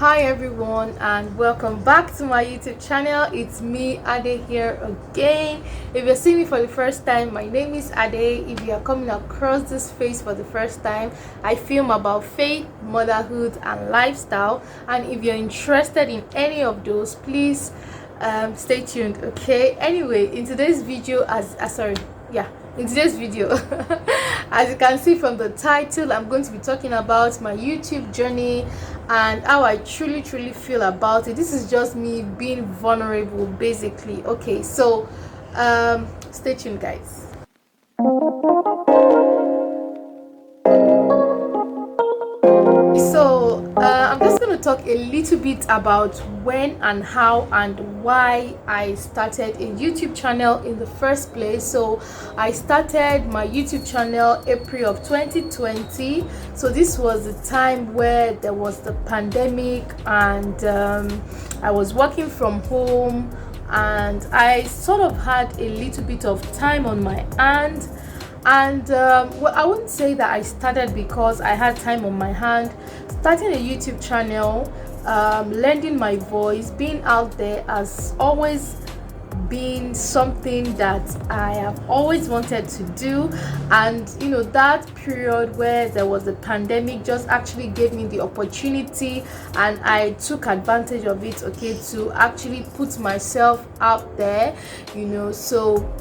Hi everyone, and welcome back to my YouTube channel. It's me, Ade, here again. If you're seeing me for the first time, my name is Ade. If you are coming across this face for the first time, I film about faith, motherhood, and lifestyle. And if you're interested in any of those, please stay tuned. Okay, anyway, in today's video, in today's video as you can see from the title, I'm going to be talking about my YouTube journey and how I truly feel about it. This is just me being vulnerable, basically. Okay, so stay tuned, guys. So I'm just going to talk a little bit about when and how and why I started a YouTube channel in the first place. So I started my YouTube channel April of 2020. So this was the time where there was the pandemic, and I was working from home, and I sort of had a little bit of time on my hand. And well, I wouldn't say that I started because I had time on my hand. Starting a YouTube channel, lending my voice, being out there has always been something that I have always wanted to do. And you know, that period where there was a pandemic just actually gave me the opportunity, and I took advantage of it, okay, to actually put myself out there, you know. So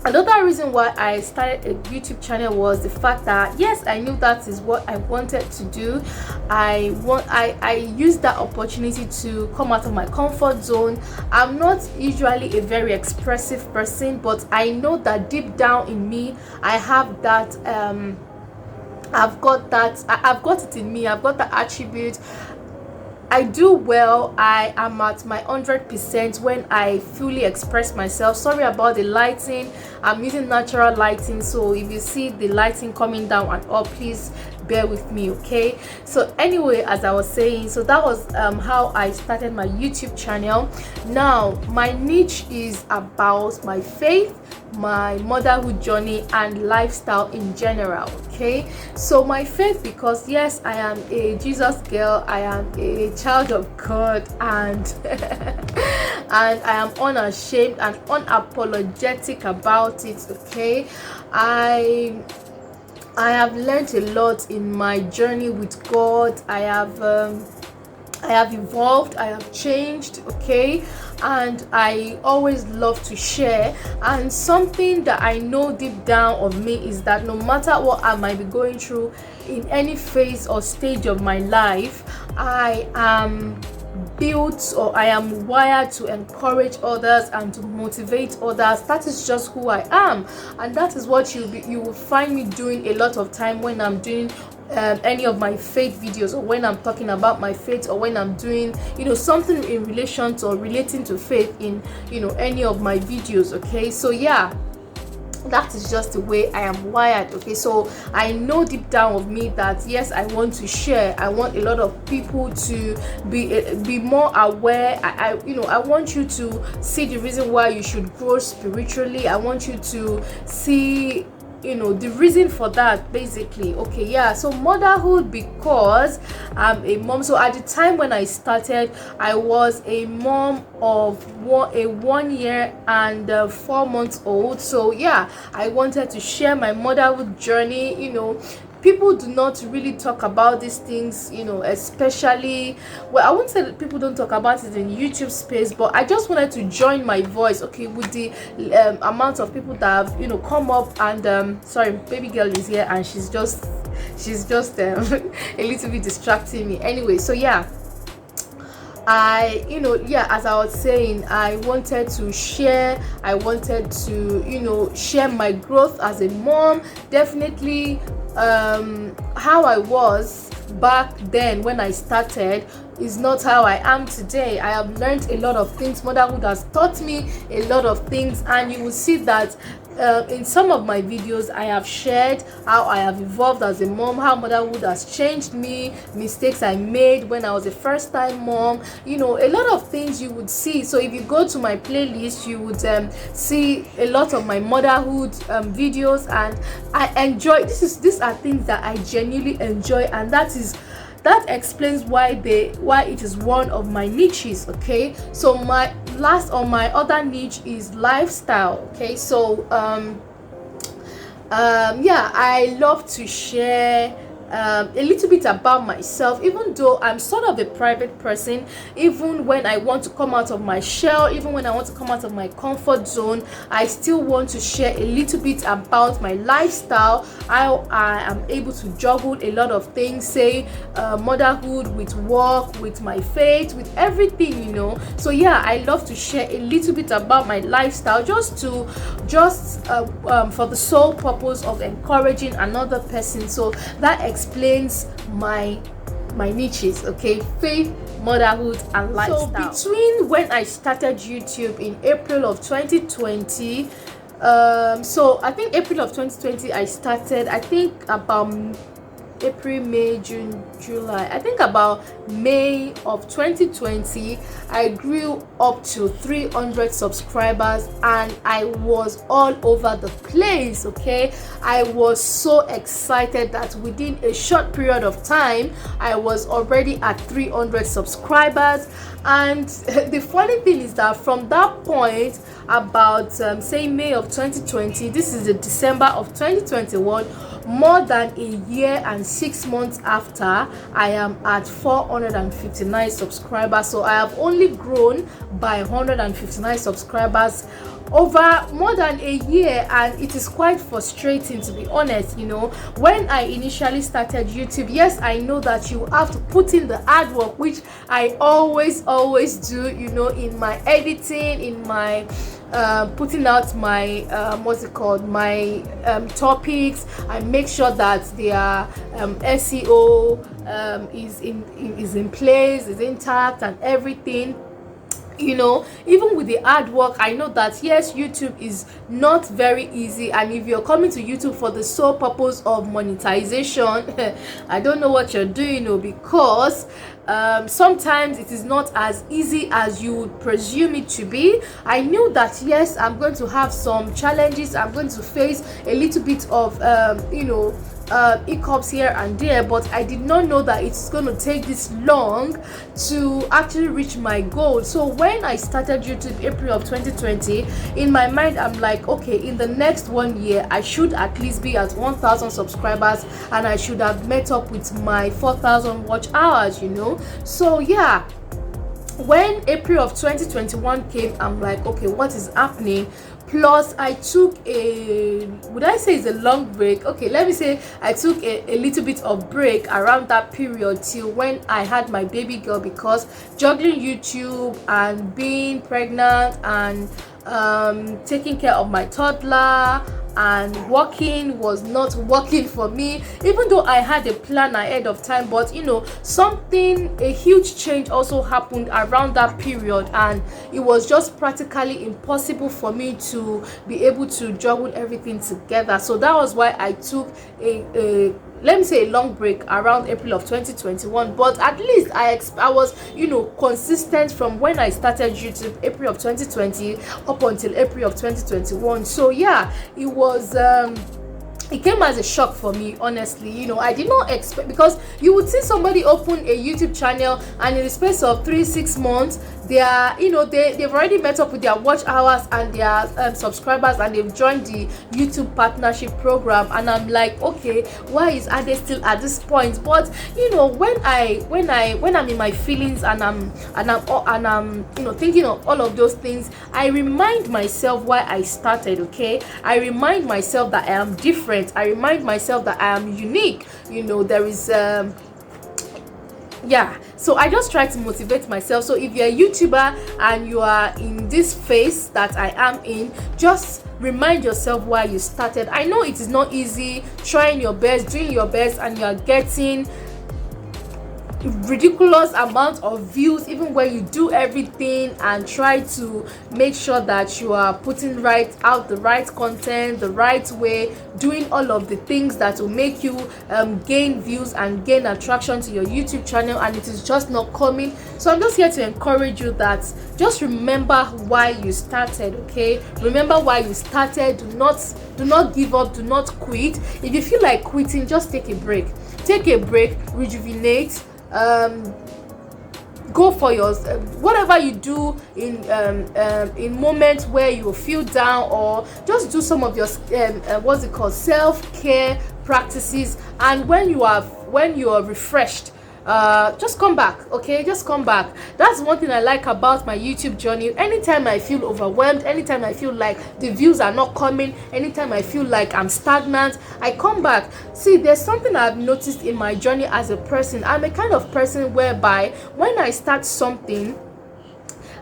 another reason why I started a YouTube channel was the fact that yes, I knew that is what I wanted to do. I used that opportunity to come out of my comfort zone. I'm not usually a very expressive person, but I know that deep down in me I have that I've got it in me. I've got that attribute. I do well. I am at my 100% when I fully express myself. Sorry about the lighting. I'm using natural lighting, so if you see the lighting coming down and up, please bear with me, okay? So anyway, as I was saying, so that was how I started my YouTube channel. Now my niche is about my faith, my motherhood journey, and lifestyle in general. Okay, so my faith, because yes, I am a Jesus girl, I am a child of God, and and I am unashamed and unapologetic about it. Okay, I have learned a lot in my journey with God. I have evolved, I have changed, okay, and I always love to share. And something that I know deep down of me is that no matter what I might be going through in any phase or stage of my life, I am built, or I am wired to encourage others and to motivate others. That is just who I am, and that is what you will find me doing a lot of time when I'm doing any of my faith videos, or when I'm talking about my faith, or when I'm doing, you know, something in relation to or relating to faith in, you know, any of my videos. Okay, so yeah, that is just the way I am wired. Okay, so I know deep down of me that yes, I want to share. I want a lot of people to be more aware. I want you to see the reason why you should grow spiritually. I want you to see, you know, the reason for that, basically. Okay, yeah, so motherhood, because I'm a mom. So at the time when I started, I was a mom of a 1 year and 4 months old. So yeah, I wanted to share my motherhood journey. You know, people do not really talk about these things, you know, especially, well, I wouldn't say that people don't talk about it in YouTube space, but I just wanted to join my voice, okay, with the amount of people that have, you know, come up. And sorry, baby girl is here and she's just a little bit distracting me. Anyway, so yeah, as I was saying, I wanted to share. I wanted to, you know, share my growth as a mom. Definitely how I was back then when I started is not how I am today. I have learned a lot of things. Motherhood has taught me a lot of things, and you will see that in some of my videos I have shared how I have evolved as a mom, how motherhood has changed me, mistakes I made when I was a first time mom, you know, a lot of things you would see. So if you go to my playlist, you would see a lot of my motherhood videos, and I enjoy these are things that I genuinely enjoy, and that is that explains why it is one of my niches. Okay, so my other niche is lifestyle. Okay, so yeah, I love to share a little bit about myself, even though I'm sort of a private person. Even when I want to come out of my shell, even when I want to come out of my comfort zone, I still want to share a little bit about my lifestyle, how I am able to juggle a lot of things, say motherhood with work, with my faith, with everything, you know. So yeah, I love to share a little bit about my lifestyle, just for the sole purpose of encouraging another person. So that explains my niches. Okay, faith, motherhood, and lifestyle. So between when I started YouTube in April of 2020, so I think April of 2020 I started, I think about April, May, June, July, I think about May of 2020 I grew up to 300 subscribers, and I was all over the place. Okay, I was so excited that within a short period of time I was already at 300 subscribers. And the funny thing is that from that point, about say May of 2020, this is the December of 2021, more than a year and 6 months after, I am at 459 subscribers. So I have only grown by 159 subscribers over more than a year, and it is quite frustrating, to be honest. You know, when I initially started YouTube, yes, I know that you have to put in the hard work, which I always do, you know, in my editing, in my putting out my my topics. I make sure that their SEO is in place, is intact, and everything. You know, even with the hard work, I know that yes, YouTube is not very easy, and if you're coming to YouTube for the sole purpose of monetization, I don't know what you're doing, because sometimes it is not as easy as you would presume it to be. I knew that yes, I'm going to have some challenges, I'm going to face a little bit of hiccups here and there, but I did not know that it's going to take this long to actually reach my goal. So when I started YouTube April of 2020, in my mind I'm like, okay, in the next 1 year I should at least be at 1,000 subscribers, and I should have met up with my 4,000 watch hours, you know. So yeah, when April of 2021 came, I'm like, okay, what is happening? Plus I took would I say it's a long break? Okay, let me say I took a little bit of break around that period till when I had my baby girl, because juggling YouTube and being pregnant and taking care of my toddler and working was not working for me, even though I had a plan ahead of time. But you know, a huge change also happened around that period, and it was just practically impossible for me to be able to juggle everything together. So that was why I took a let me say a long break around April of 2021. But at least I was, you know, consistent from when I started YouTube April of 2020 up until April of 2021. So yeah, it came as a shock for me, honestly. You know, I did not expect, because you would see somebody open a YouTube channel and in the space of 3-6 months they are, you know, they've already met up with their watch hours and their subscribers, and they've joined the YouTube partnership program. And I'm like, okay, why are they still at this point? But you know, when I'm in my feelings and I'm you know, thinking of all of those things, I remind myself why I started. Okay, I remind myself that I am different. I remind myself that I am unique. You know, there is yeah, so I just try to motivate myself. So if you're a YouTuber and you are in this phase that I am in, just remind yourself why you started. I know it is not easy, trying your best, doing your best, and you are getting ridiculous amount of views, even when you do everything and try to make sure that you are putting out the right content the right way, doing all of the things that will make you gain views and gain attraction to your YouTube channel, and it is just not coming. So I'm just here to encourage you that just remember why you started. Okay, remember why you started. Do not give up, do not quit. If you feel like quitting, just take a break, rejuvenate, go for your whatever you do in moments where you feel down, or just do some of your what's it called, self-care practices. And when you are refreshed, just come back. Okay, just come back. That's one thing I like about my YouTube journey. Anytime I feel overwhelmed, anytime I feel like the views are not coming, anytime I feel like I'm stagnant, I come back. See, there's something I've noticed in my journey as a person. I'm a kind of person whereby when I start something,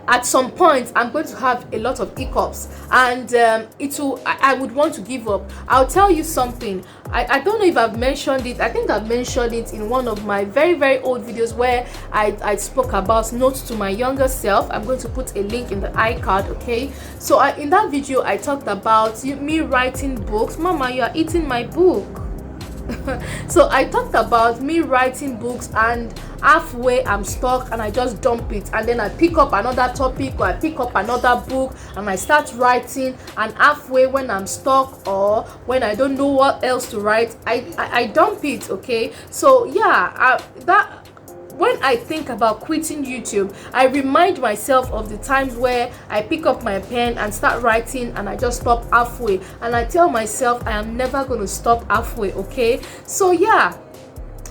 at some point I'm going to have a lot of hiccups, and I would want to give up. I'll tell you something. I don't know if I've mentioned it. I think I've mentioned it in one of my very, very old videos where I spoke about notes to my younger self. I'm going to put a link in the iCard. Okay, so in that video I talked about me writing books. Mama, you are eating my book. So I talked about me writing books, and halfway I'm stuck and I just dump it, and then I pick up another topic, or I pick up another book and I start writing, and halfway when I'm stuck or when I don't know what else to write, I dump it. Okay, so yeah, when I think about quitting YouTube, I remind myself of the times where I pick up my pen and start writing and I just stop halfway, and I tell myself I am never going to stop halfway. Okay, so yeah,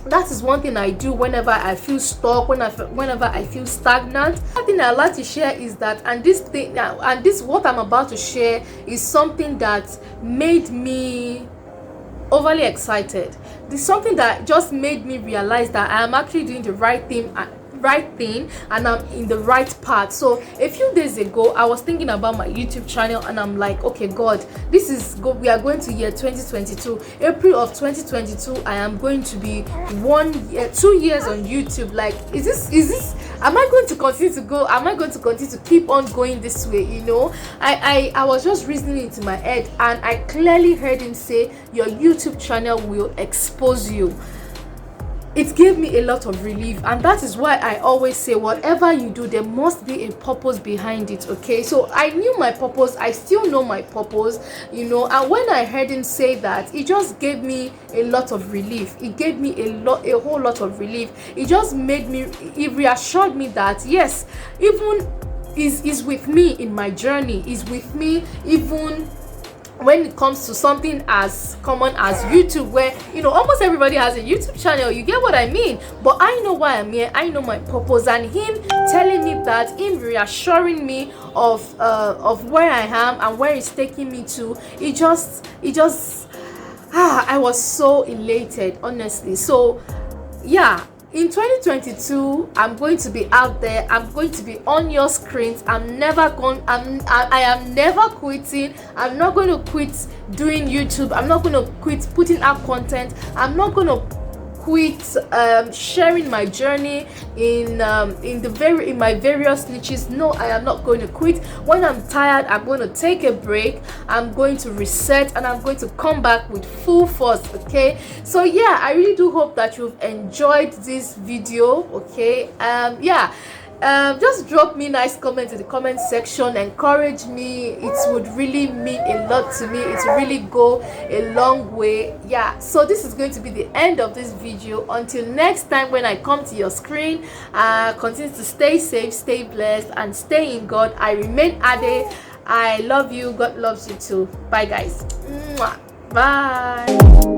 that is one thing I do whenever I feel stuck, whenever I feel stagnant. One thing I like to share is that, and this what I'm about to share is something that made me overly excited. This is something that just made me realize that I am actually doing the right thing and I'm in the right path. So a few days ago I was thinking about my YouTube channel, and I'm like, okay God, we are going to year 2022. April of 2022 I am going to be 2 years on YouTube. Like, is this am I going to continue to go? Am I going to continue to keep on going this way? You know, I was just reasoning into my head, and I clearly heard him say, your YouTube channel will expose you. It gave me a lot of relief, and that is why I always say, whatever you do, there must be a purpose behind it. Okay, so I knew my purpose. I still know my purpose, you know. And when I heard him say that, it just gave me a lot of relief. It gave me a whole lot of relief. It just it reassured me that yes, even is with me in my journey, is with me even when it comes to something as common as YouTube, where, you know, almost everybody has a YouTube channel. You get what I mean? But I know why I'm here. I know my purpose, and him telling me that, him reassuring me of where I am and where it's taking me to, it just I was so elated, honestly. So yeah, in 2022 I'm going to be out there. I'm going to be on your screens. I am never quitting. I'm not going to quit doing YouTube. I'm not going to quit putting out content. I'm not going to quit sharing my journey in my various niches. No, I am not going to quit. When I'm tired, I'm going to take a break. I'm going to reset, and I'm going to come back with full force. Okay, so yeah, I really do hope that you've enjoyed this video. Okay, yeah, just drop me nice comments in the comment section. Encourage me. It would really mean a lot to me. It will really go a long way. Yeah, so this is going to be the end of this video. Until next time when I come to your screen, continue to stay safe, stay blessed, and stay in God. I remain Ade. I love you. God loves you too. Bye guys. Mwah. Bye.